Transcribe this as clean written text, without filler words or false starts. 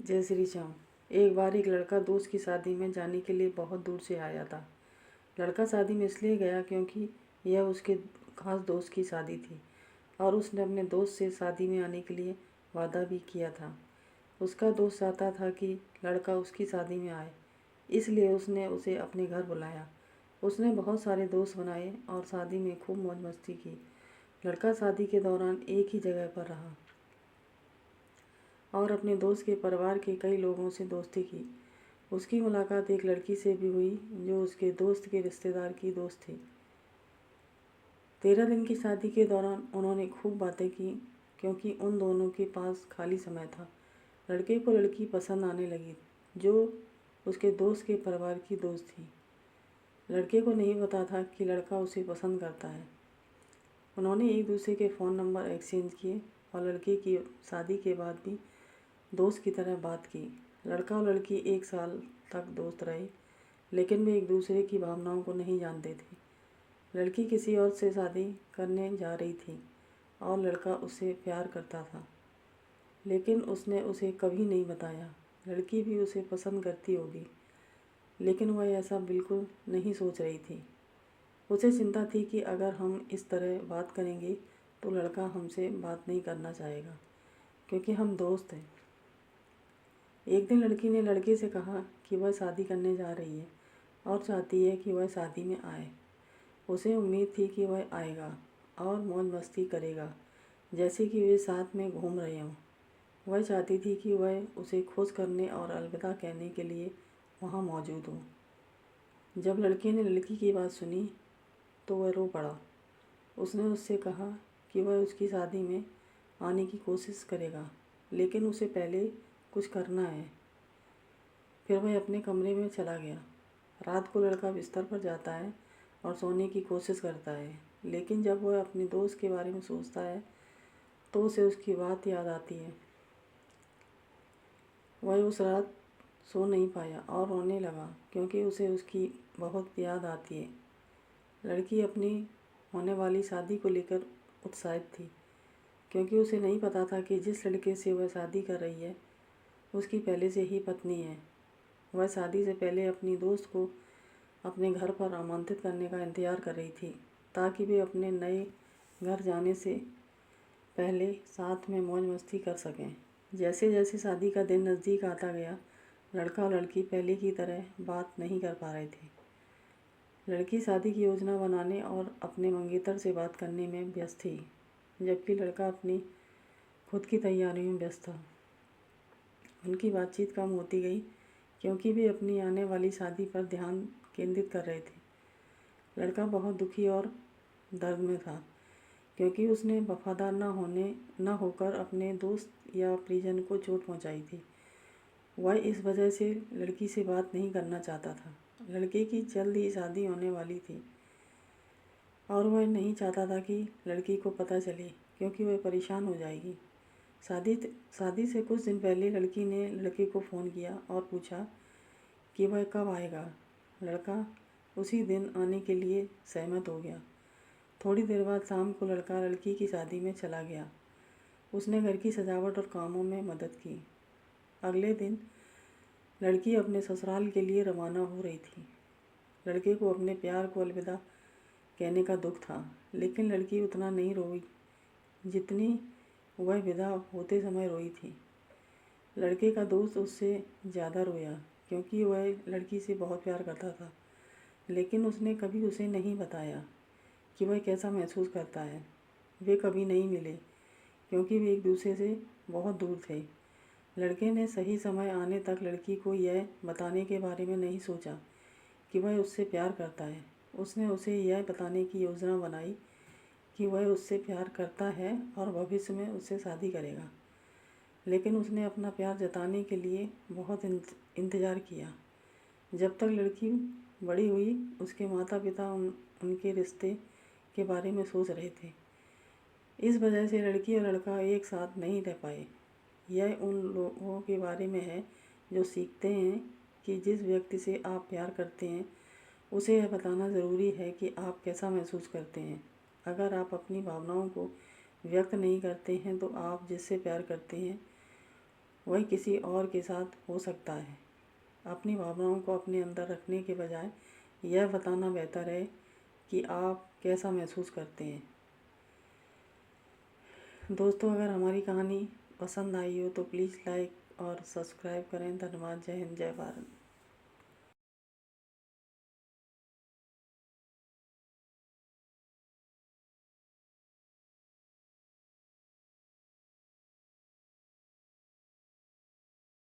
जय श्री श्याम। एक बार एक लड़का दोस्त की शादी में जाने के लिए बहुत दूर से आया था। लड़का शादी में इसलिए गया क्योंकि यह उसके खास दोस्त की शादी थी और उसने अपने दोस्त से शादी में आने के लिए वादा भी किया था। उसका दोस्त चाहता था कि लड़का उसकी शादी में आए, इसलिए उसने उसे अपने घर बुलाया। उसने बहुत सारे दोस्त बनाए और शादी में खूब मौज मस्ती की। लड़का शादी के दौरान एक ही जगह पर रहा और अपने दोस्त के परिवार के कई लोगों से दोस्ती की। उसकी मुलाकात एक लड़की से भी हुई जो उसके दोस्त के रिश्तेदार की दोस्त थी। 13 दिन की शादी के दौरान उन्होंने खूब बातें की क्योंकि उन दोनों के पास खाली समय था। लड़के को लड़की पसंद आने लगी जो उसके दोस्त के परिवार की दोस्त थी। लड़के को नहीं पता था कि लड़का उसे पसंद करता है। उन्होंने एक दूसरे के फ़ोन नंबर एक्सचेंज किए और लड़के की शादी के बाद भी दोस्त की तरह बात की। लड़का और लड़की 1 साल तक दोस्त रहे, लेकिन वे एक दूसरे की भावनाओं को नहीं जानते थे। लड़की किसी और से शादी करने जा रही थी और लड़का उससे प्यार करता था, लेकिन उसने उसे कभी नहीं बताया। लड़की भी उसे पसंद करती होगी, लेकिन वह ऐसा बिल्कुल नहीं सोच रही थी। उसे चिंता थी कि अगर हम इस तरह बात करेंगे तो लड़का हमसे बात नहीं करना चाहेगा क्योंकि हम दोस्त हैं। एक दिन लड़की ने लड़के से कहा कि वह शादी करने जा रही है और चाहती है कि वह शादी में आए। उसे उम्मीद थी कि वह आएगा और मौज मस्ती करेगा, जैसे कि वे साथ में घूम रहे हों। वह चाहती थी कि वह उसे खुश करने और अलविदा कहने के लिए वहाँ मौजूद हो। जब लड़के ने लड़की की बात सुनी तो वह रो पड़ा। उसने उससे कहा कि वह उसकी शादी में आने की कोशिश करेगा, लेकिन उसे पहले कुछ करना है। फिर वह अपने कमरे में चला गया। रात को लड़का बिस्तर पर जाता है और सोने की कोशिश करता है, लेकिन जब वह अपने दोस्त के बारे में सोचता है तो उसे उसकी बात याद आती है। वह उस रात सो नहीं पाया और रोने लगा क्योंकि उसे उसकी बहुत याद आती है। लड़की अपनी होने वाली शादी को लेकर उत्साहित थी क्योंकि उसे नहीं पता था कि जिस लड़के से वह शादी कर रही है उसकी पहले से ही पत्नी है। वह शादी से पहले अपनी दोस्त को अपने घर पर आमंत्रित करने का इंतज़ार कर रही थी ताकि वे अपने नए घर जाने से पहले साथ में मौज मस्ती कर सकें। जैसे जैसे शादी का दिन नज़दीक आता गया, लड़का और लड़की पहले की तरह बात नहीं कर पा रहे थे। लड़की शादी की योजना बनाने और अपने मंगेतर से बात करने में व्यस्त थी, जबकि लड़का अपनी खुद की तैयारी में व्यस्त था। उनकी बातचीत कम होती गई क्योंकि वे अपनी आने वाली शादी पर ध्यान केंद्रित कर रहे थे। लड़का बहुत दुखी और दर्द में था क्योंकि उसने वफादार न होकर अपने दोस्त या परिजन को चोट पहुंचाई थी। वह इस वजह से लड़की से बात नहीं करना चाहता था। लड़के की जल्द ही शादी होने वाली थी और वह नहीं चाहता था कि लड़की को पता चले क्योंकि वह परेशान हो जाएगी। शादी से कुछ दिन पहले लड़की ने लड़के को फ़ोन किया और पूछा कि वह कब आएगा। लड़का उसी दिन आने के लिए सहमत हो गया। थोड़ी देर बाद शाम को लड़का लड़की की शादी में चला गया। उसने घर की सजावट और कामों में मदद की। अगले दिन लड़की अपने ससुराल के लिए रवाना हो रही थी। लड़के को अपने प्यार को अलविदा कहने का दुख था, लेकिन लड़की उतना नहीं रोई जितनी वह विदा होते समय रोई थी। लड़के का दोस्त उससे ज़्यादा रोया क्योंकि वह लड़की से बहुत प्यार करता था, लेकिन उसने कभी उसे नहीं बताया कि वह कैसा महसूस करता है। वे कभी नहीं मिले क्योंकि वे एक दूसरे से बहुत दूर थे। लड़के ने सही समय आने तक लड़की को यह बताने के बारे में नहीं सोचा कि वह उससे प्यार करता है। उसने उसे यह बताने की योजना बनाई कि वह उससे प्यार करता है और भविष्य में उससे शादी करेगा, लेकिन उसने अपना प्यार जताने के लिए बहुत इंतज़ार किया। जब तक लड़की बड़ी हुई, उसके माता पिता उनके रिश्ते के बारे में सोच रहे थे। इस वजह से लड़की और लड़का एक साथ नहीं रह पाए। यह उन लोगों के बारे में है जो सीखते हैं कि जिस व्यक्ति से आप प्यार करते हैं उसे यह बताना ज़रूरी है कि आप कैसा महसूस करते हैं। अगर आप अपनी भावनाओं को व्यक्त नहीं करते हैं तो आप जिससे प्यार करते हैं वही किसी और के साथ हो सकता है। अपनी भावनाओं को अपने अंदर रखने के बजाय यह बताना बेहतर है कि आप कैसा महसूस करते हैं। दोस्तों, अगर हमारी कहानी पसंद आई हो तो प्लीज़ लाइक और सब्सक्राइब करें। धन्यवाद। जय हिंद, जय भारत।